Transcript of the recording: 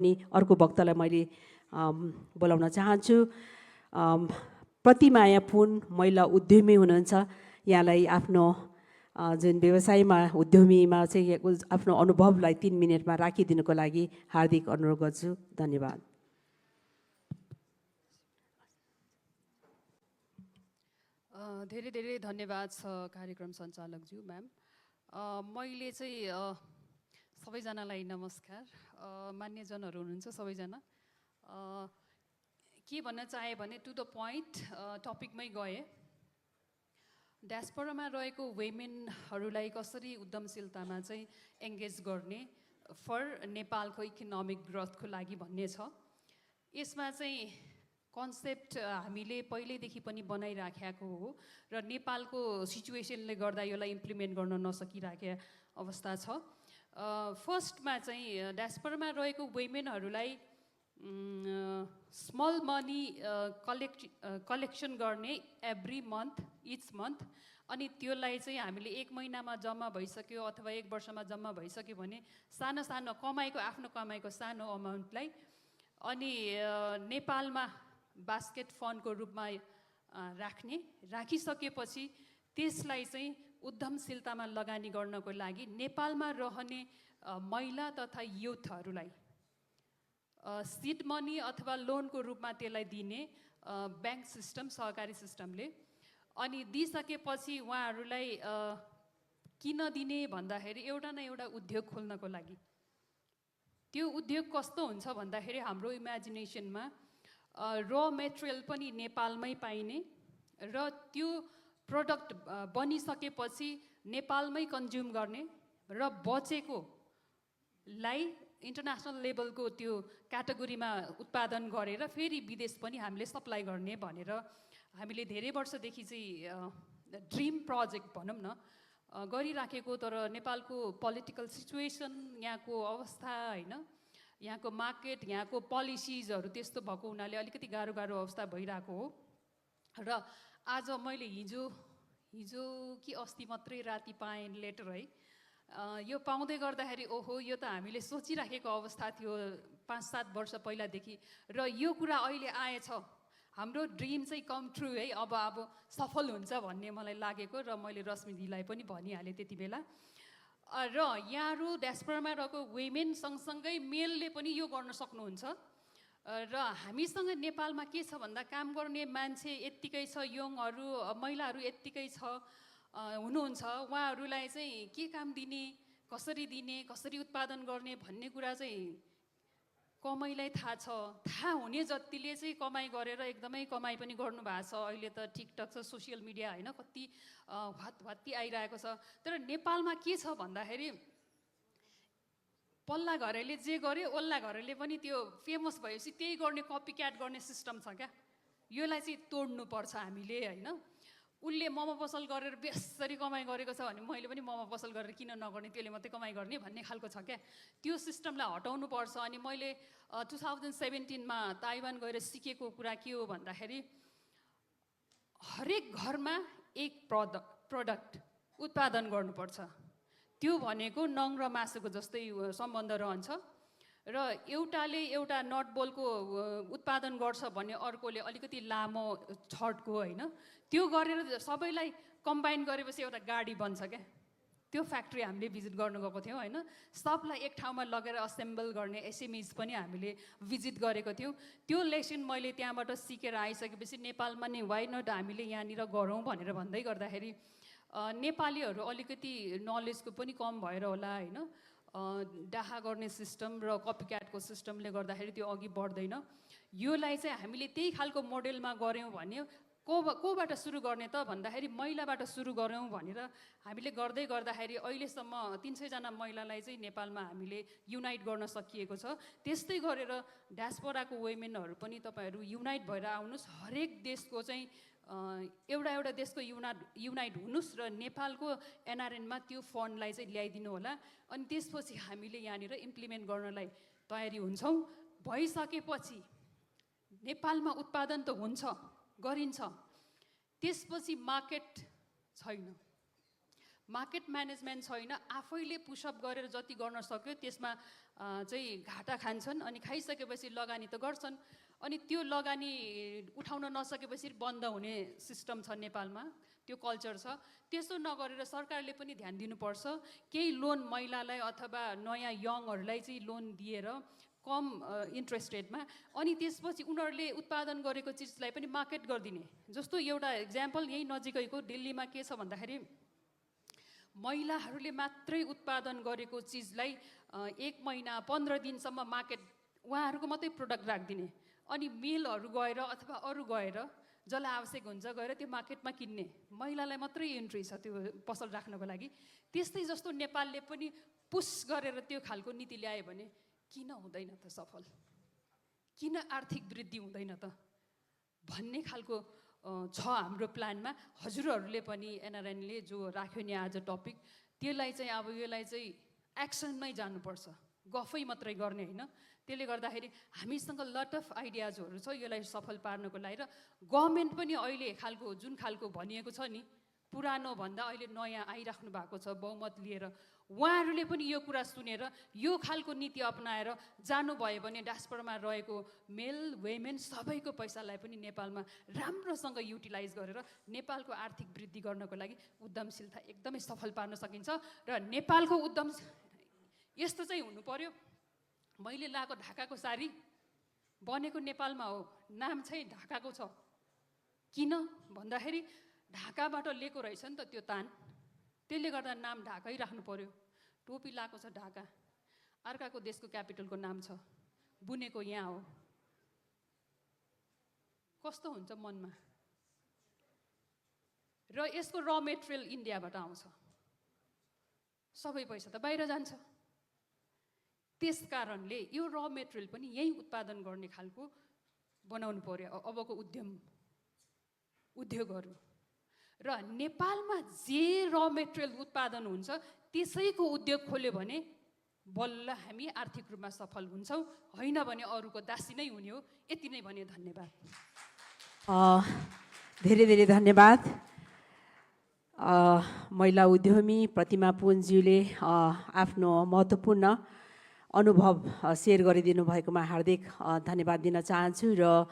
अनि अर्को वक्तालाई मैले बोलाउन चाहन्छु। प्रतिमाया पुन महिला उद्यमी हुनुहुन्छ। यहाँलाई आफ्नो जुन व्यवसायमा उद्यमीमा चाहिँ आफ्नो अनुभवलाई 3 मिनेटमा राखिदिनुको लागि हार्दिक अनुरोध गर्छु। धन्यवाद। धेरै धेरै धन्यवाद छ कार्यक्रम सञ्चालकज्यू म्याम। मैले चाहिँ सबैजनालाई नमस्कार। मान्यजनहरू हुनुहुन्छ सबैजना। के भन्न चाहे भने टु द पोइन्ट टपिकमै गए। डायस्पोरामा रहेको वुमेनहरूलाई कसरी उद्यमशीलतामा चाहिँ एङ्गेज गर्ने फर नेपालको इकोनोमिक ग्रोथको लागि भन्ने छ। यसमा चाहिँ कन्सेप्ट हामीले पहिल्यैदेखि पनि बनाइराखेको हो र नेपालको सिचुएसनले गर्दा यसलाई इम्प्लिमेन्ट गर्न नसकिराखेको अवस्था छ। फर्स्टमा चाहिँ डायस्पोरामा रहेको वुमेनहरूलाई स्मल मनी कलेक्सन गर्ने एभ्री मन्थ इच मन्थ, अनि त्यसलाई चाहिँ हामीले 1 महिनामा जम्मा भइसक्यो अथवा 1 वर्षमा जम्मा भइसक्यो भने सानो सानो कमाइको आफ्नो कमाइको सानो अमाउन्टलाई अनि नेपालमा बास्केट फन्डको रूपमा राखिसकेपछि त्यसलाई चाहिँ उद्यमशीलतामा लगानी गर्नको लागि नेपालमा रहने महिला तथा युथहरूलाई सिड मनी अथवा लोनको रूपमा त्यसलाई दिने ब्याङ्क सिस्टम सहकारी सिस्टमले, अनि दिइसकेपछि उहाँहरूलाई किन दिने भन्दाखेरि एउटा न एउटा उद्योग खोल्नको लागि। त्यो उद्योग कस्तो हुन्छ भन्दाखेरि हाम्रो इमेजिनेसनमा र मेटेरियल पनि नेपालमै पाइने र त्यो प्रोडक्ट बनिसकेपछि नेपालमै कन्ज्युम गर्ने र बचेकोलाई इन्टरनेसनल लेभलको त्यो क्याटेगोरीमा उत्पादन गरेर फेरि विदेश पनि हामीले सप्लाई गर्ने भनेर हामीले धेरै वर्षदेखि चाहिँ ड्रिम प्रोजेक्ट भनौँ न गरिराखेको। तर नेपालको पोलिटिकल सिचुएसन, यहाँको अवस्था होइन, यहाँको मार्केट, यहाँको पोलिसिजहरू त्यस्तो भएको हुनाले अलिकति गाह्रो अवस्था भइरहेको हो। र आज मैले हिजो कि अस्ति मात्रै राति पाएँ लेटर है। यो पाउँदै गर्दाखेरि ओहो, यो त हामीले सोचिराखेको अवस्था थियो 5-7 वर्ष पहिलादेखि र यो कुरा अहिले आएछ। हाम्रो ड्रिम चाहिँ कम ट्रु है, अब सफल हुन्छ भन्ने मलाई लागेको र मैले रश्मि दिदीलाई पनि भनिहालेँ त्यति बेला। र यहाँहरू डायस्पोरामा रहेको वुमेन सँगसँगै मेलले पनि यो गर्न सक्नुहुन्छ। र हामीसँग नेपालमा के छ भन्दा काम गर्ने मान्छे यत्तिकै छ, यङहरू महिलाहरू यत्तिकै छ हुनुहुन्छ। उहाँहरूलाई चाहिँ के काम दिने, कसरी उत्पादन गर्ने भन्ने कुरा चाहिँ कमाइलाई थाहा छ। थाहा हुने जतिले चाहिँ कमाइ गरेर एकदमै कमाइ पनि गर्नुभएको छ। अहिले त टिकटक छ, सोसियल मिडिया होइन, कति हत्ती आइरहेको छ। तर नेपालमा के छ भन्दाखेरि पल्ला घरले जे गर्यो ओल्ला घरले पनि त्यो फेमस भएपछि त्यही गर्ने, कपी क्याट गर्ने सिस्टम छ क्या। यसलाई चाहिँ तोड्नुपर्छ हामीले होइन। उसले मोमो पसल गरेर बेसरी कमाइ गरेको छ भने मैले पनि मोमो पसल गरेर किन नगर्ने, त्यसले मात्रै कमाइ गर्ने भन्ने खालको छ क्या। त्यो सिस्टमलाई हटाउनु पर्छ। अनि मैले 2017मा ताइवान गएर सिकेको कुरा के हो भन्दाखेरि हरेक घरमा एक प्रोडक्ट उत्पादन गर्नुपर्छ। त्यो भनेको नङ र मासुको जस्तै सम्बन्ध रहन्छ। र एउटाले एउटा नटबोल्टको उत्पादन गर्छ भने अर्कोले अलिकति लामो छडको होइन, त्यो गरेर सबैलाई कम्बाइन गरेपछि एउटा गाडी बन्छ क्या। त्यो फ्याक्ट्री हामीले भिजिट गर्नु गएको थियौँ होइन। सबलाई एक ठाउँमा लगेर असेम्बल गर्ने एसएमइज पनि हामीले भिजिट गरेको थियौँ। त्यो लेसन मैले त्यहाँबाट सिकेर आइसकेपछि नेपालमा नि वाइ नट हामीले यहाँनिर गरौँ भनेर भन्दै गर्दाखेरि नेपालीहरू अलिकति नलेजको पनि कम भएर होला होइन। डाहा गर्ने सिस्टम र कपीक्याटको सिस्टमले गर्दाखेरि त्यो अघि बढ्दैन। योलाई चाहिँ हामीले त्यही खालको मोडेलमा गऱ्यौँ भने कोबाट सुरु गर्ने त भन्दाखेरि महिलाबाट सुरु गऱ्यौँ भनेर हामीले गर्दै गर्दाखेरि अहिलेसम्म 300जना महिलालाई चाहिँ नेपालमा हामीले युनाइट गर्न सकिएको छ। त्यस्तै गरेर डायस्पोराको वुमेनहरू पनि तपाईँहरू युनाइट भएर आउनुहोस्। हरेक देशको चाहिँ एउटा देशको युनाइट हुनुहोस् र नेपालको एनआरएनमा त्यो फन्डलाई चाहिँ ल्याइदिनु होला। अनि त्यसपछि हामीले यहाँनिर इम्प्लिमेन्ट गर्नलाई तयारी हुन्छौँ। भइसकेपछि नेपालमा उत्पादन त हुन्छ, गरिन्छ, त्यसपछि मार्केट छैन। मार्केट म्यानेजमेन्ट छैन, आफैले पुसअप गरेर जति गर्न सक्यो त्यसमा चाहिँ घाटा खान्छन् अनि खाइसकेपछि लगानी त गर्छन् अनि त्यो लगानी उठाउन नसकेपछि बन्द हुने सिस्टम छ नेपालमा, त्यो कल्चर छ। त्यसो नगरेर सरकारले पनि ध्यान दिनुपर्छ, केही लोन महिलालाई अथवा नयाँ यङहरूलाई चाहिँ लोन दिएर कम इन्ट्रेस्ट रेटमा अनि त्यसपछि उनीहरूले उत्पादन गरेको चिजलाई पनि मार्केट गरिदिने। जस्तो एउटा इक्जाम्पल यही नजिकैको दिल्लीमा के छ भन्दाखेरि महिलाहरूले मात्रै उत्पादन गरेको चिजलाई 1 महिना 15 दिनसम्म मार्केट उहाँहरूको मात्रै प्रोडक्ट राखिदिने अनि मिलहरू गएर अथवा अरू गएर जसलाई आवश्यक हुन्छ गएर त्यो मार्केटमा किन्ने, महिलालाई मात्रै इन्ट्री छ त्यो पसल राख्नको लागि। त्यस्तै जस्तो नेपालले पनि पुस गरेर त्यो खालको नीति ल्यायो भने किन हुँदैन त सफल, किन आर्थिक वृद्धि हुँदैन त भन्ने खालको छ हाम्रो प्लानमा। हजुरहरूले पनि एनआरएनले जो राख्यो नि आज टपिक, त्यसलाई चाहिँ अब यसलाई चाहिँ एक्सनमै जानुपर्छ, गफै मात्रै गर्ने होइन। त्यसले गर्दाखेरि हामीसँग लट अफ आइडियाजहरू छ यसलाई सफल पार्नको लागि र गभर्मेन्ट पनि अहिले जुन खालको भनिएको छ नि पुरानो भन्दा अहिले नयाँ आइराख्नु भएको छ बहुमत लिएर, उहाँहरूले पनि यो कुरा सुनेर यो खालको नीति अपनाएर जानुभयो भने डायस्पोरामा रहेको मेल वेमेन सबैको पैसालाई पनि नेपालमा राम्रोसँग युटिलाइज गरेर नेपालको आर्थिक वृद्धि गर्नको लागि उद्यमशीलता एकदमै सफल पार्न सकिन्छ। र नेपालको उद्यम यस्तो चाहिँ हुनु पर्यो, मैले लगाएको ढाकाको साडी बनेको नेपालमा हो, नाम चाहिँ ढाकाको छ। किन भन्दाखेरि ढाकाबाट लिएको रहेछ नि त त्यो तान, त्यसले गर्दा नाम ढाकै राख्नु पर्यो। टोपी लगाएको छ ढाका, अर्काको देशको क्यापिटलको नाम छ, बुनेको यहाँ हो, कस्तो हुन्छ मनमा। र यसको र मेटेरियल इन्डियाबाट आउँछ, सबै पैसा त बाहिर जान्छ। त्यस कारणले यो र मेटेरियल पनि यही उत्पादन गर्ने खालको बनाउनु पर्यो अबको उद्योगहरू। र नेपालमा जे र मेटेरियल उत्पादन हुन्छ त्यसैको उद्योग खोल्यो भने बल्ल हामी आर्थिक रूपमा सफल हुन्छौँ, होइन भने अरूको दासी नै हुने हो। यति नै भने धन्यवाद। धेरै धेरै धन्यवाद। महिला उद्यमी प्रतिमा पुनज्यूले आफ्नो महत्त्वपूर्ण अनुभव सेयर गरिदिनु भएकोमा हार्दिक धन्यवाद दिन चाहन्छु। र